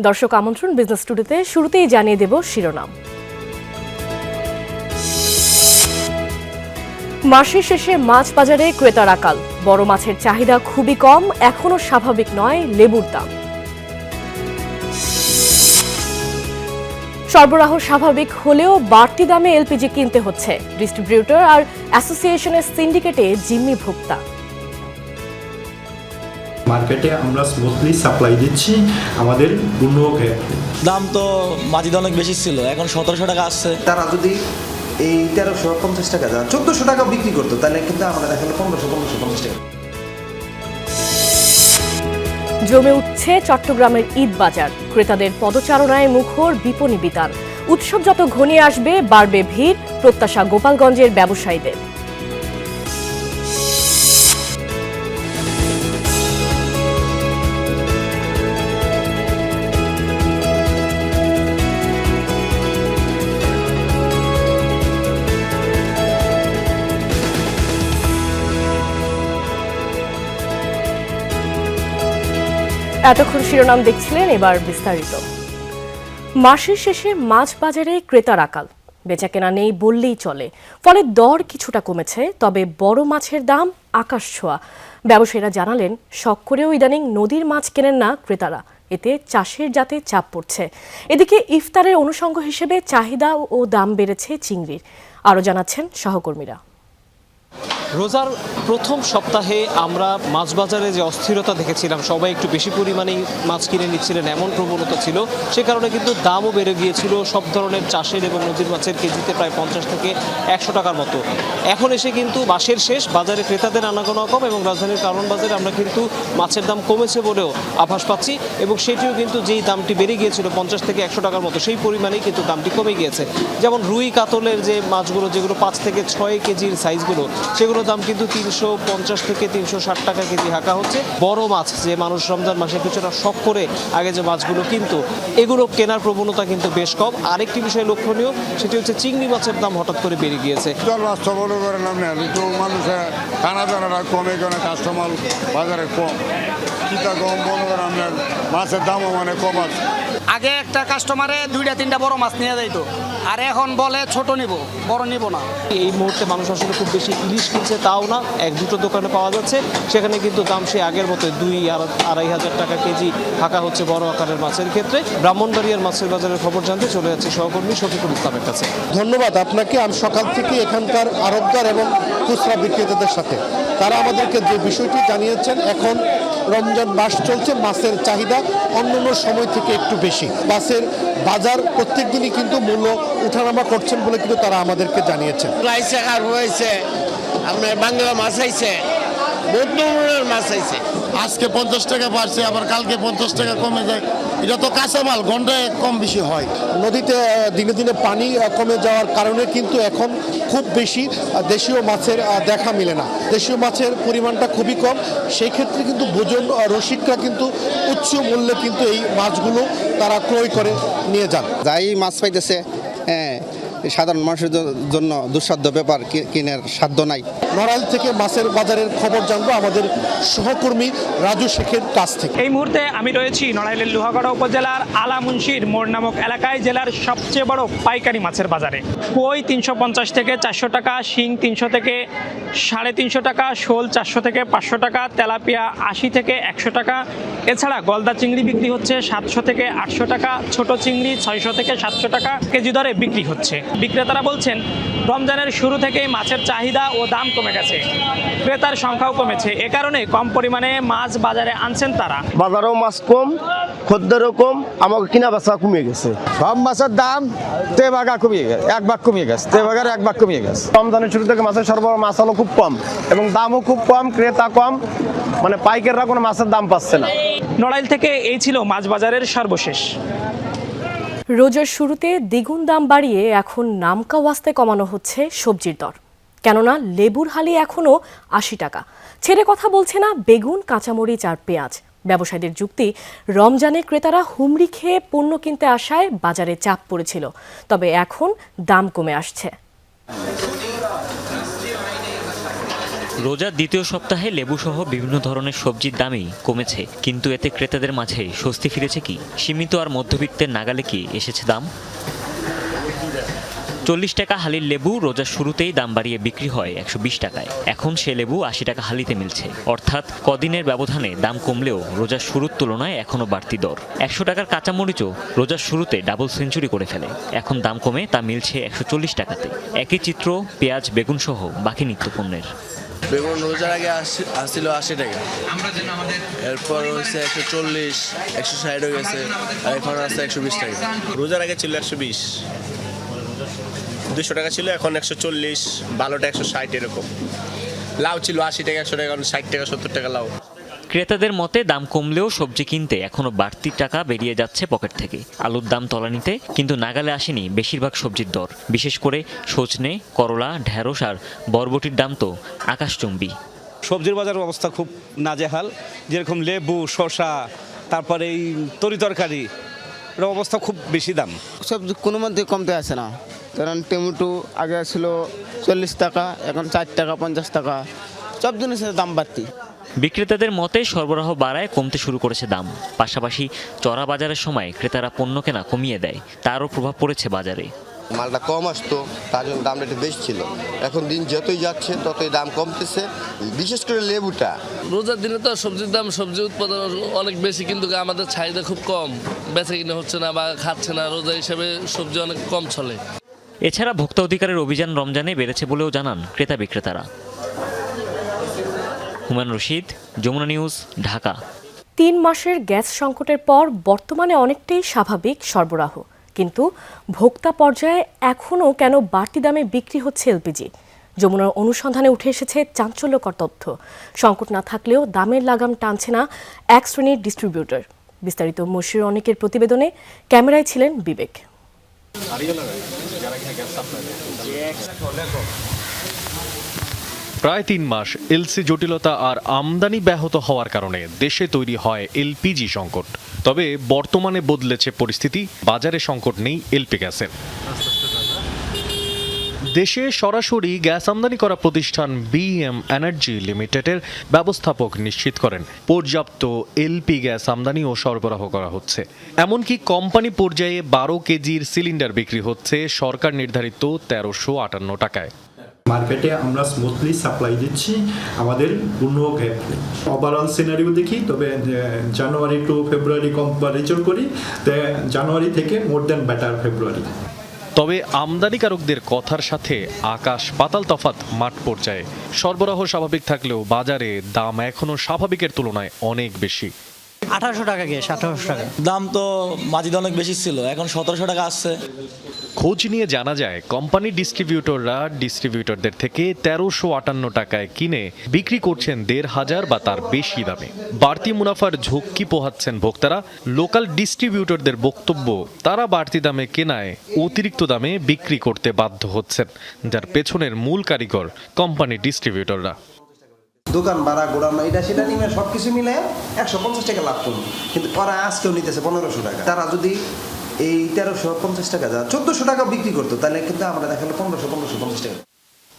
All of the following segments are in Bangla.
দর্শক আমন্ত্রণ বিজনেস টুডেতে শুরুতেই জানিয়ে দেব শিরোনাম। মাসের শেষে মাছ বাজারে ক্রেতার আকাল, বড় মাছের চাহিদা খুবই কম, এখনো স্বাভাবিক নয় লেবুর দাম। সরবরাহ স্বাভাবিক হলেও বাড়তি দামে এলপিজি কিনতে হচ্ছে, ডিস্ট্রিবিউটর আর অ্যাসোসিয়েশনের সিন্ডিকেটে জিম্মি ভোক্তা। মার্কেটে আমরা স্মুথলি সাপ্লাই দিচ্ছি আমাদের গুণকে। দাম তো মাঝিতে অনেক বেশি ছিল, এখন 1700 টাকা আসছে। তারা যদি এই 1350 টাকা 1400 টাকা বিক্রি করতো তাহলে কিন্তু আমরা দেখালো 1550 টাকা। জমে উঠছে চট্টগ্রামের ঈদ বাজার, ক্রেতাদের পদচারণায় মুখর বিপণী বিতান। উৎসব যত ঘনিয়ে আসবে বাড়বে ভিড়, প্রত্যাশা গোপালগঞ্জের ব্যবসায়ীদের। এতক্ষণ শিরোনাম দেখছিলেন, এবার বিস্তারিত। মাসের শেষে মাছ বাজারে ক্রেতার আকাল, বেচাকেনা নেই বললেই চলে, ফলে দর কিছুটা কমেছে, তবে বড় মাছের দাম আকাশ ছোঁয়া। ব্যবসায়ীরা জানালেন শখ করেও ইদানিং নদীর মাছ কেনেন না ক্রেতারা, এতে চাষের জাতে চাপ পড়ছে। এদিকে ইফতারের অনুষঙ্গ হিসেবে চাহিদা ও দাম বেড়েছে চিংড়ির, আরও জানাচ্ছেন সহকর্মীরা। রোজার প্রথম সপ্তাহে আমরা মাছ বাজারে যে অস্থিরতা দেখেছিলাম, সবাই একটু বেশি পরিমাণেই মাছ কিনে নিচ্ছিলেন এমন প্রবণতা ছিল, সে কারণে কিন্তু দামও বেড়ে গিয়েছিল সব ধরনের চাষের এবং নদীর মাছের কেজিতে প্রায় 50 থেকে 100 টাকার মতো। এখন এসে কিন্তু মাসের শেষ, বাজারে ক্রেতাদের আনাগোনা কম এবং রাজধানীর কারণ বাজারে আমরা কিন্তু মাছের দাম কমেছে বলেও আভাস পাচ্ছি, এবং সেটিও কিন্তু যেই দামটি বেড়ে গিয়েছিল 50 থেকে 100 টাকার মতো, সেই পরিমাণেই কিন্তু দামটি কমে গিয়েছে। যেমন রুই কাতলের যে মাছগুলো, যেগুলো 5 থেকে 6 কেজির সাইজগুলো, সেগুলো দাম কিন্তু 350 থেকে 360 টাকা কেজি হাঁকা হচ্ছে। বড় মাছ যে মানুষ রমজান মাসে কিছুটা শখ করে আগে যে মাছগুলো কিন্তু, এগুলো কেনার প্রবণতা কিন্তু বেশ কম। আরেকটি বিষয় লক্ষণীয়, সেটি হচ্ছে চিংড়ি মাছের দাম হঠাৎ করে বেড়ে গিয়েছে। মানুষের খানা দানা কমে কেন, কাস্টমার বাজারে কম, চিটা কম, মনে করেন আপনার মাছের দামও মানে কম আছে। আগে একটা কাস্টমারে 2-3টা বড় মাছ নিয়ে যাইতো, আর এখন বলে ছোট নিব, বড় নিব না। এই মুহূর্তে মানুষ আসলে খুব বেশি ইলিশ কিনছে তাও না, 1-2টো দোকানে পাওয়া যাচ্ছে, সেখানে কিন্তু দাম সে আগের মতো 2-2.5 হাজার টাকা কেজি হাঁকা হচ্ছে বড় আকারের মাছের ক্ষেত্রে। ব্রাহ্মণবাড়িয়ার মাছের বাজারের খবর জানতে চলে যাচ্ছে সহকর্মী শফিকুল ইসলামের কাছে। ধন্যবাদ আপনাকে। আমি সকাল থেকে এখানকার আড়তদার এবং খুচরা বিক্রেতাদের সাথে, তারা আমাদেরকে যে বিষয়টি জানিয়েছেন, এখন রমজান মাস চলছে, মাছের চাহিদা অন্যান্য সময় থেকে একটু বেশি। মাছের বাজার প্রত্যেক দিনই কিন্তু মূল্য উঠানামা করছেন বলে কিন্তু তারা আমাদেরকে জানিয়েছেন। আপনার বাংলা মাছ আইছে, বৌদ্ধমূলের মাছ আইছে, আজকে 50 টাকা বাড়ছে, আবার কালকে 50 টাকা কমে যায়। এটা তো কাঁচামাল, ঘন্টায় কম বেশি হয়। নদীতে দিনে দিনে পানি কমে যাওয়ার কারণে কিন্তু এখন খুব বেশি দেশীয় মাছের দেখা মিলে না, দেশীয় মাছের পরিমাণটা খুবই কম। সেই ক্ষেত্রে কিন্তু ভোজন রসিকরা কিন্তু উচ্চ মূল্যে কিন্তু এই মাছগুলো তারা ক্রয় করে নিয়ে যান। যাই মাছ পাইতেছে, সাধারণ মানুষের জন্য দুঃসাধ্য ব্যাপার, কিনের সাধ্য নাই। নড়াইল থেকে মাছের বাজারের খবর জানবো আমাদের সহকর্মী রাজু শেখের কাছ থেকে। এই মুহূর্তে আমি রয়েছি নড়াইলের লোহাগড়া উপজেলার আলামুনশির মোড় নামক এলাকায়, জেলার সবচেয়ে বড় পাইকারি মাছের বাজারে। কই 350 থেকে 400 টাকা, শিং 300 থেকে 350 টাকা, শোল 400 থেকে 500 টাকা, তেলাপিয়া 80 থেকে 100 টাকা। এছাড়া গলদা চিংড়ি বিক্রি হচ্ছে 700 থেকে 800 টাকা, ছোট চিংড়ি 600 থেকে 700 টাকা কেজি দরে বিক্রি হচ্ছে। বিক্রেতারা বলছেন রমজানের শুরু থেকেই মাছের চাহিদা ও দাম কমে গেছে, ক্রেতার সংখ্যাও কমেছে, এ কারণে কম পরিমাণে মাছ বাজারে আনছেন তারা। বাজারেও মাছ কম, খদ্দেরও কম, আমাকে কিনা বেচা কমে গেছে। সব মাছের দাম তেভাগা কমিয়ে গেছে, 1 ভাগ কমিয়ে গেছে, তেভাগার 1 ভাগ কমিয়ে গেছে। রমজানের শুরু থেকে মাছের সরবরাহ, মাছ হলো খুব কম এবং দামও খুব কম, ক্রেতা কম, মানে পাইকাররা কোনো মাছের দাম পাচ্ছে না। নড়াইল থেকে এই ছিল মাছ বাজারের সর্বশেষ। রোজার শুরুতে দ্বিগুণ দাম বাড়িয়ে এখন নামকা ওয়াস্তে কমানো হচ্ছে সবজির দর, কেননা লেবুর হালি এখনও 80 টাকা। ছেড়ে কথা বলছে না বেগুন, কাঁচামরিচ আর পেঁয়াজ। ব্যবসায়ীদের যুক্তি, রমজানে ক্রেতারা হুমড়ি খেয়ে পণ্য কিনতে আসায় বাজারে চাপ পড়েছিল, তবে এখন দাম কমে আসছে। রোজার দ্বিতীয় সপ্তাহে লেবুসহ বিভিন্ন ধরনের সবজির দামই কমেছে, কিন্তু এতে ক্রেতাদের মাঝে স্বস্তি ফিরেছে কি? সীমিত আর মধ্যবিত্তের নাগালে কি এসেছে দাম? 40 টাকা হালির লেবু রোজার শুরুতেই দাম বাড়িয়ে বিক্রি হয় 120 টাকায়। এখন সে লেবু 80 টাকা হালিতে মিলছে। অর্থাৎ কদিনের ব্যবধানে দাম কমলেও রোজার শুরুর তুলনায় এখনও বাড়তি দর। 100 টাকার কাঁচামরিচও রোজার শুরুতে ডাবল সেঞ্চুরি করে ফেলে। এখন দাম কমে তা মিলছে 140 টাকাতে। একই চিত্র পেঁয়াজ, বেগুন সহ বাকি নিত্যপণ্যের। বেগুন রোজার আগে আসছিল 80 টাকা, এরপর হচ্ছে 140, 160 হয়ে গেছে, আর এখন আসছে 120 টাকা। রোজার আগে ছিল 120, 200 টাকা ছিল, এখন 140, ভালোটা 160 এরকম। লাউ ছিল 80 টাকা, 100 টাকা, এখন 60 টাকা 70 টাকা লাউ। ক্রেতাদের মতে দাম কমলেও সবজি কিনতে এখনও বাড়তি টাকা বেরিয়ে যাচ্ছে পকেট থেকে। আলুর দাম তলানিতে, কিন্তু নাগালে আসেনি বেশিরভাগ সবজির দর। বিশেষ করে সজনে, করলা, ঢেঁড়স আর বরবটির দাম তো আকাশচুম্বী। সবজির বাজারের অবস্থা খুব নাজেহাল। যেরকম লেবু, শসা, তারপরে এই তরিতরকারি, এর অবস্থা খুব বেশি দাম। সবজি কোনো মধ্যে কমতে আসে না, কারণ টমেটো আগে ছিল 40 টাকা, এখন 4 টাকা 50 টাকা, সব জিনিসের দাম বাড়তি। বিক্রেতাদের মতে সরবরাহ বাড়ায় কমতে শুরু করেছে দাম। পাশাপাশি চড়া বাজারের সময় ক্রেতারা পণ্য কেনা কমিয়ে দেয়, তারও প্রভাব পড়েছে বাজারে। মালটা কম আসতো, তার জন্য দামটা একটু বেশি ছিল। এখন দিন যতই যাচ্ছে ততই দাম কমতেছে, বিশেষ করে লেবুটা। রোজার দিনে তো সবজির দাম, সবজি উৎপাদন অনেক বেশি, কিন্তু আমাদের চাহিদা খুব কম, বেচা কিনে হচ্ছে না বা খাচ্ছে না। রোজা হিসাবে সবজি অনেক কম চলে। এছাড়া ভোক্তা অধিকারের অভিযান রমজানে বেড়েছে বলেও জানান ক্রেতা বিক্রেতারা। হুমায়ুন রশিদ, যমুনা নিউজ, ঢাকা। 3 মাসের গ্যাস সংকটের পর বর্তমানে অনেকটাই স্বাভাবিক সরবরাহ, কিন্তু ভোক্তা পর্যায়ে এখনও কেন বাড়তি দামে বিক্রি হচ্ছে এলপিজি? যমুনার অনুসন্ধানে উঠে এসেছে চাঞ্চল্যকর তথ্য। সংকট না থাকলেও দামের লাগাম টানছে না এক শ্রেণীর ডিস্ট্রিবিউটর। বিস্তারিত মশির অনেকের প্রতিবেদনে, ক্যামেরায় ছিলেন বিবেক। প্রায় 3 মাস এলসি জটিলতা আর আমদানি ব্যাহত হওয়ার কারণে দেশে তৈরি হয় এলপিজি সংকট। তবে বর্তমানে বদলেছে পরিস্থিতি, বাজারে সংকট নেই এলপি গ্যাসের। দেশে সরাসরি গ্যাস আমদানি করা প্রতিষ্ঠান বিএম এনার্জি লিমিটেডের ব্যবস্থাপক নিশ্চিত করেন পর্যাপ্ত এলপি গ্যাস আমদানি ও সরবরাহ করা হচ্ছে। এমনকি কোম্পানি পর্যায়ে 12 কেজির সিলিন্ডার বিক্রি হচ্ছে সরকার নির্ধারিত 1358 টাকায়। মার্কেটে আমরা স্মুথলি সাপ্লাই দিচ্ছি আমাদের পূর্ণ ওভারঅল সিনারিও দেখি। তবে জানুয়ারি টু ফেব্রুয়ারি কম্পারিজন করি, জানুয়ারি থেকে মোর দেন বেটার ফেব্রুয়ারি। তবে আমদানিকারকদের কথার সাথে আকাশ পাতাল তফাৎ মাঠ পর্যায়ে। সরবরাহ স্বাভাবিক থাকলেও বাজারে দাম এখনো স্বাভাবিকের তুলনায় অনেক বেশি। 1800 টাকা গ্যাস, 1800 টাকা দাম তো মাঝিতে অনেক বেশি ছিল, এখন 1700 টাকা আসছে। খোঁজ নিয়ে জানা যায় কোম্পানি ডিস্ট্রিবিউটররা ডিস্ট্রিবিউটরদের থেকে 1358 টাকায় কিনে বিক্রি করছেন 1500 বা তার বেশি দামে। বাড়তি মুনাফার ঝক্কি পোহাচ্ছেন ভোক্তারা। লোকাল ডিস্ট্রিবিউটরদের বক্তব্য, তারা বাড়তি দামে কেনায় অতিরিক্ত দামে বিক্রি করতে বাধ্য হচ্ছেন, যার পেছনের মূল কারিগর কোম্পানি ডিস্ট্রিবিউটররা। দোকান ভাড়া, গোড়ানো, এটা সেটা নিয়ে সবকিছু মিলে 150 টাকা লাভ করবো, কিন্তু ওরা আজকেও নিতেছে 1500 টাকা। তারা যদি এই 1350 টাকা 1400 টাকা বিক্রি করতো, তাহলে কিন্তু আমরা দেখালো 1550 টাকা।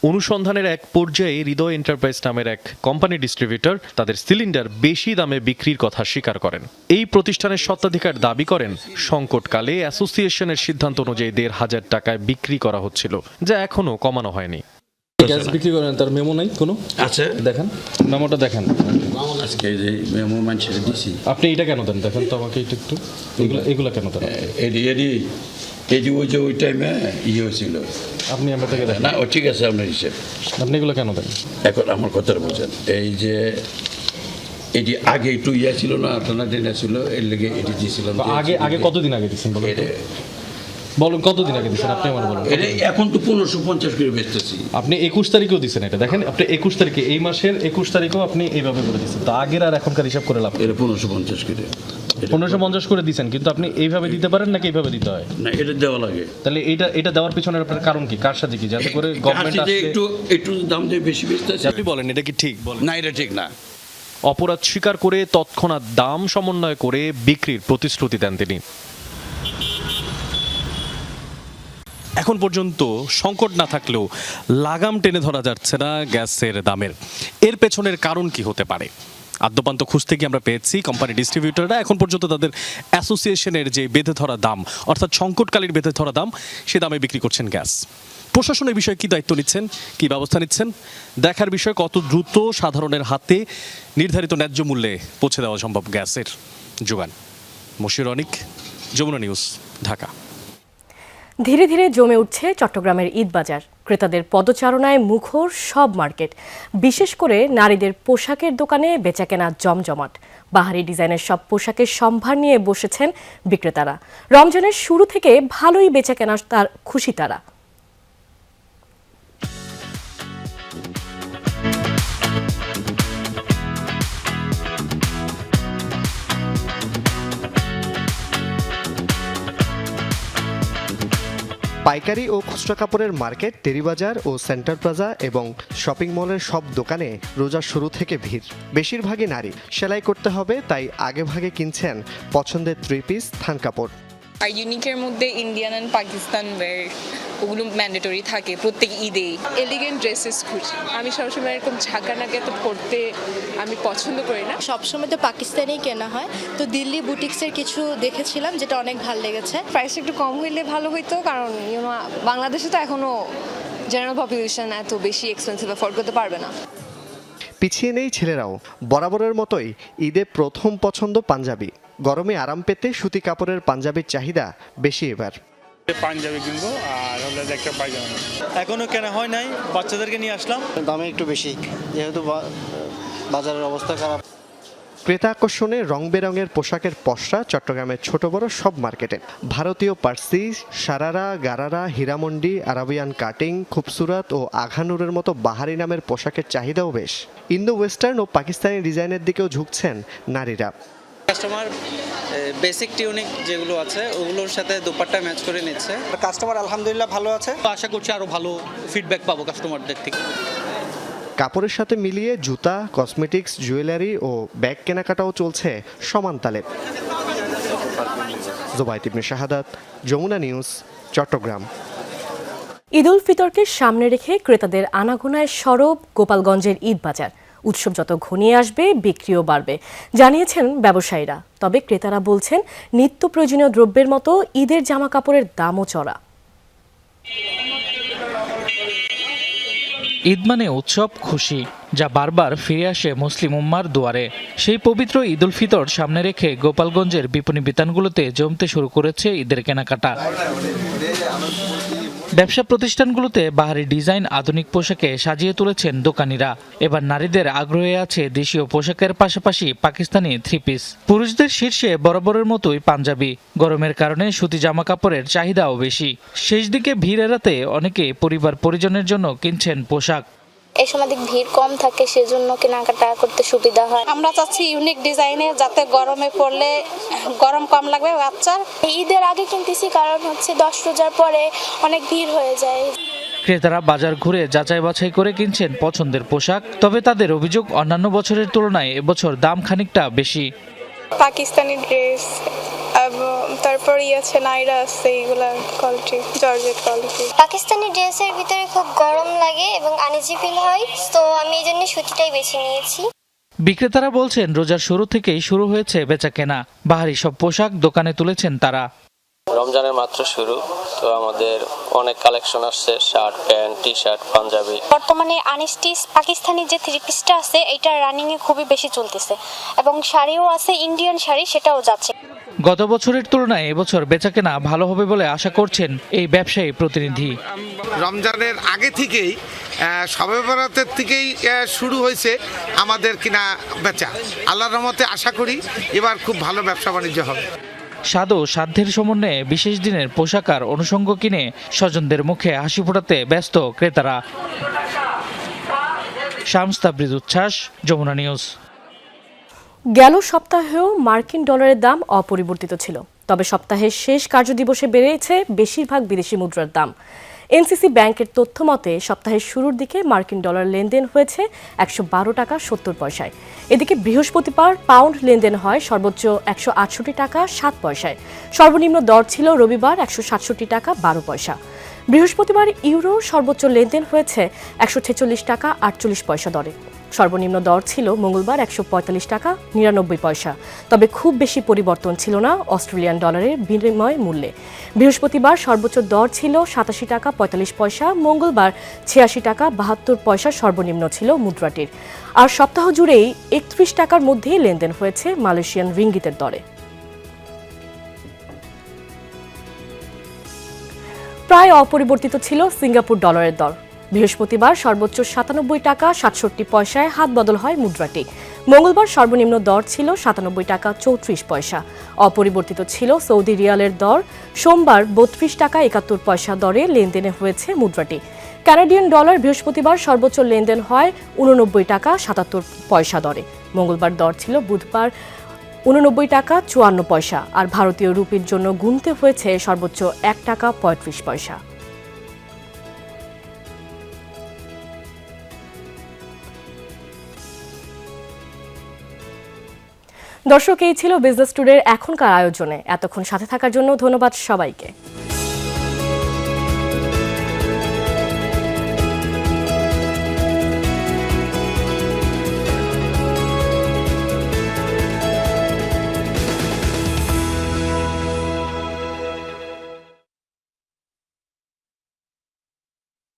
অনুসন্ধানের এক পর্যায়ে হৃদয় এন্টারপ্রাইজ নামের এক কোম্পানি ডিস্ট্রিবিউটর তাদের সিলিন্ডার বেশি দামে বিক্রির কথা স্বীকার করেন। এই প্রতিষ্ঠানের স্বত্বাধিকার দাবি করেন সংকটকালে অ্যাসোসিয়েশনের সিদ্ধান্ত অনুযায়ী 1500 টাকায় বিক্রি করা হচ্ছিল, যা এখনো কমানো হয়নি। গ্যাস বিক্রি করেন, তার মেমো নাই কোনো? আছে, দেখেন মেমোটা দেখেন। আজকে যে মেমো মানুষের দিছি। আপনি এটা কেন দেন দেখেন তো আমাকে একটু। এগুলো কেন দেন? এই যে ওই টাইমে ইয়ে হয়েছিল। আপনি আমার থেকে দেখেন। না, ও ঠিক আছে, আপনার হিসেব। আপনি এগুলো কেন দেন? এখন আমার কথা বলছেন, এই যে এটি আগে একটু ইয়ে ছিল না, আপনার দিনে ছিল, এর লেগে এটি দিয়েছিলাম। আগে কতদিন আগে দিচ্ছেন বলুন, কতদিন আগে দিচ্ছেন আপনি আমার বলুন। এখন তো 1550 করে বেচতেছি। আপনি 21 তারিখেও দিচ্ছেন, এটা দেখেন আপনি 21 তারিখে, এই মাসের 21 তারিখেও আপনি এইভাবে করে দিচ্ছেন। তো আগের আর এখনকার হিসাব করে লাভ। এটা 1550 করে 1550 করে দিচ্ছেন, কিন্তু আপনি এইভাবে দিতে পারেন নাকি এইভাবে দিতে হয়? না, এটা দেওয়া লাগে। তাহলে এটা দেওয়ার পিছনে আপনার কারণ কি? কার সাথে কি? যাতে করে গভর্নমেন্ট একটু দাম দিয়ে বেশি বেচতেছে। আপনি বলেন এটা কি ঠিক? না, এটা ঠিক না। অপরাধ স্বীকার করে তৎক্ষণাৎ দাম সমন্বয় করে বিক্রির প্রতিশ্রুতি দেন তিনি। এখন পর্যন্ত সংকট না থাকলেও লাগাম টেনে ধরা যাচ্ছে না গ্যাসের দামের। এর পেছনের কারণ কি হতে পারে? আদ্যপান্ত খুঁজতে গিয়ে আমরা পেয়েছি কোম্পানি ডিস্ট্রিবিউটররা এখন পর্যন্ত তাদের অ্যাসোসিয়েশনের যে বেঁধে ধরা দাম, অর্থাৎ সংকটকালীন বেঁধে ধরা দাম, সে দামে বিক্রি করছেন গ্যাস। প্রশাসন এই বিষয়ে কী দায়িত্ব নিচ্ছেন, কী ব্যবস্থা নিচ্ছেন, দেখার বিষয় কত দ্রুত সাধারণের হাতে নির্ধারিত ন্যায্য মূল্যে পৌঁছে দেওয়া সম্ভব গ্যাসের যোগান। মশিউর অনিক, যমুনা নিউজ, ঢাকা। ধীরে ধীরে জমে উঠছে চট্টগ্রামের ঈদ বাজার। ক্রেতাদের পদচারণায় মুখর সব মার্কেট, বিশেষ করে নারীদের পোশাকের দোকানে বেচাকেনা জমজমাট। বাহারি ডিজাইনের সব পোশাকের সম্ভার নিয়ে বসেছেন বিক্রেতারা। রমজানের শুরু থেকে ভালোই বেচাকেনা তার খুশি তারা। পাইকারি ও খুচরা কাপড়ের মার্কেট, টেরিবাজার ও সেন্টার প্লাজা এবং শপিং মলের সব দোকানে রোজার শুরু থেকে ভিড়। বেশিরভাগই নারী। সেলাই করতে হবে তাই আগেভাগে কিনছেন পছন্দের 3 পিস থান কাপড়। আর ইউনিকের মধ্যে ইন্ডিয়ান অ্যান্ড পাকিস্তান ওয়্যার, ওগুলো ম্যান্ডেটরি থাকে প্রত্যেক ঈদে। এলিগেন্ট ড্রেসেস খুঁজি। আমি সবসময় এরকম ঝাঁকা নাকে তো পরতে আমি পছন্দ করি না। সবসময় তো পাকিস্তানেই কেনা হয়, তো দিল্লি বুটিক্সের কিছু দেখেছিলাম যেটা অনেক ভালো লেগেছে। প্রাইস একটু কম হইলে ভালো হইতো, কারণ বাংলাদেশে তো এখনো জেনারেল পপুলেশন এত বেশি এক্সপেন্সিভ অ্যাফোর্ড করতে পারবে না। পিছিয়ে নেই ছেলেরাও। বরাবরের মতোই ঈদে প্রথম পছন্দ পাঞ্জাবি। গরমে আরাম পেতে সুতি কাপড়ের পাঞ্জাবির চাহিদা বেশি এবার। পাঞ্জাবি কিনবো আর হলো একটা পায়জামা। এখনো কেনা হয় নাই, বাচ্চাদেরকে নিয়ে আসলাম। দামে একটু বেশি, যেহেতু বাজারের অবস্থা খারাপ। ক্রেতা আকর্ষণে রং বেরঙের পোশাকের পসরা চট্টগ্রামের ছোট বড় সব মার্কেটে। ভারতীয় পার্সি, সারারা, গারারা, হীরামন্ডি, আরাবিয়ান কাটিং, খুবসুরাত ও আঘানুরের মতো বাহারি নামের পোশাকের চাহিদাও বেশ। ইন্দো ওয়েস্টার্ন ও পাকিস্তানি ডিজাইনের দিকেও ঝুঁকছেন নারীরা। কাস্টমার বেসিক টিউনিক যেগুলো আছে ওগুলোর সাথে দুপাট্টা ম্যাচ করে নিচ্ছে। কাস্টমার আলহামদুলিল্লাহ ভালো আছে। আশা করছি আরো ভালো ফিডব্যাক পাবো কাস্টমারদের থেকে। কাপড়ের সাথে মিলিয়ে জুতা, কসমেটিক্স, জুয়েলারি ও ব্যাগ কেনাকাটাও চলছে সমান তালে। জুবাইদ ইবনে শাহাদাত, যমুনা নিউজ, চট্টগ্রাম। ঈদ উল ফিতরকে সামনে রেখে ক্রেতাদের আনাগোনায় সরব গোপালগঞ্জের ঈদ বাজার। উৎসব যত ঘনিয়ে আসবে বিক্রিও বাড়বে জানিয়েছেন ব্যবসায়ীরা। তবে ক্রেতারা বলছেন নিত্য প্রয়োজনীয় দ্রব্যের মতো ঈদের জামা কাপড়ের দামও চড়া। ঈদ মানে উৎসব, খুশি, যা বারবার ফিরে আসে মুসলিম উম্মার দুয়ারে। সেই পবিত্র ঈদ উল ফিতর সামনে রেখে গোপালগঞ্জের বিপণী বিতানগুলোতে জমতে শুরু করেছে ঈদের কেনাকাটা। ব্যবসা প্রতিষ্ঠানগুলোতে বাহারি ডিজাইন, আধুনিক পোশাকে সাজিয়ে তুলেছেন দোকানিরা। এবার নারীদের আগ্রহে আছে দেশীয় পোশাকের পাশাপাশি পাকিস্তানি 3 পিস। পুরুষদের শীর্ষে বরাবরের মতোই পাঞ্জাবি। গরমের কারণে সুতি জামা কাপড়ের চাহিদাও বেশি। শেষ দিকে ভিড় এড়াতে অনেকে পরিবার পরিজনের জন্য কিনছেন পোশাক। এই সময় ভিড় কম থাকে, সেজন্য কেনাকাটা করতে সুবিধা হয়। আমরা চাচ্ছি ইউনিক ডিজাইনে, যাতে গরমে পড়লে গরম কম লাগবে বাচ্চার। ঈদের আগে কিনতেছি, কারণ 10 রোজার পরে অনেক ভিড় হয়ে যায়। ক্রেতারা বাজার ঘুরে যাচাই বাছাই করে কিনছেন পছন্দের পোশাক। তবে তাদের অভিযোগ, অন্যান্য বছরের তুলনায় এবছর দাম খানিকটা বেশি। পাকিস্তানি ড্রেস, তারপর আছে নাইরা আছে, এগুলার কোয়ালিটি জর্জেট কোয়ালিটি। পাকিস্তানি ড্রেসের ভিতরে খুব গরম লাগে এবং আনইজি ফিল হয়, তো আমি এই জন্য সুতিটাই বেছে নিয়েছি। বিক্রেতারা বলছেন রোজার শুরু থেকেই শুরু হয়েছে বেচাকেনা। বাহারি সব পোশাক দোকানে তুলেছেন তারা। রমজানের মাত্র শুরু, তো আমাদের অনেক কালেকশন আসছে, shirt, pant, T shirt, panjabi. বর্তমানে আনস্টিচ পাকিস্তানি যে 3 পিসটা আছে, এটা রানিং এ খুবই বেশি চলতেছে, এবং শাড়িও আছে, ইন্ডিয়ান শাড়ি, সেটাও যাচ্ছে। গত বছরের তুলনায় এবছর বেচাকেনা ভালো হবে বলে আশা করছেন এই ব্যবসায়ী প্রতিনিধি। রমজানের আগে থেকেই, শবে বরাতের থেকেই শুরু হয়েছে আমাদের কিনা বেচা। আল্লাহর রহমতে আশা করি এবার খুব ভালো ব্যবসা বাণিজ্য হবে। স্বাদ ও সাধ্যের সমন্বয়ে বিশেষ দিনের পোশাক আর অনুষঙ্গ কিনে স্বজনদের মুখে হাসি ফোটাতে ব্যস্ত ক্রেতারা। শামস তাবরিজ উচ্ছ্বাস, যমুনা নিউজ। গেল সপ্তাহেও মার্কিন ডলারের দাম অপরিবর্তিত ছিল, তবে সপ্তাহের শেষ কার্যদিবসে বেড়েছে বেশিরভাগ বিদেশি মুদ্রার দাম। এনসিসি ব্যাংকের তথ্য মতে সপ্তাহের শুরুর দিকে মার্কিন ডলার লেনদেন হয়েছে 112 টাকা 70 পয়সায়। এদিকে বৃহস্পতিবার পাউন্ড লেনদেন হয় সর্বোচ্চ 168 টাকা 7 পয়সায়। সর্বনিম্ন দর ছিল রবিবার 167 টাকা 12 পয়সা। বৃহস্পতিবার ইউরো সর্বোচ্চ লেনদেন হয়েছে 146 টাকা 48 পয়সা দরে। সর্বনিম্ন দর ছিল মঙ্গলবার 145 টাকা 99 পয়সা। তবে খুব বেশি পরিবর্তন ছিল না অস্ট্রেলিয়ান ডলারের বিনিময় মূল্যে। বৃহস্পতিবার সর্বোচ্চ দর ছিল 87 টাকা 45 পয়সা, মঙ্গলবার 86 টাকা 72 পয়সা সর্বনিম্ন ছিল মুদ্রাটির। আর সপ্তাহ জুড়েই 31 টাকার মধ্যেই লেনদেন হয়েছে মালয়েশিয়ান রিঙ্গিতের দরে। প্রায় অপরিবর্তিত ছিল সিঙ্গাপুর ডলারের দর। বৃহস্পতিবার সর্বোচ্চ 97 টাকা 67 পয়সায় হাত বদল হয় মুদ্রাটি। মঙ্গলবার সর্বনিম্ন দর ছিল 97 টাকা 34 পয়সা। অপরিবর্তিত ছিল সৌদি রিয়ালের দর। সোমবার 32 টাকা 71 পয়সা দরে লেনদেনে হয়েছে মুদ্রাটি। কানাডিয়ান ডলার বৃহস্পতিবার সর্বোচ্চ লেনদেন হয় 89 টাকা 77 পয়সা দরে। মঙ্গলবার দর ছিল বুধবার 89 টাকা 54 পয়সা। আর ভারতীয় রুপির জন্য গুনতে হয়েছে সর্বোচ্চ 1 টাকা 35 পয়সা। দর্শক, এই ছিল বিজনেস টুডের এখনকার আয়োজনে। এতক্ষণ সাথে থাকার জন্য ধন্যবাদ সবাইকে।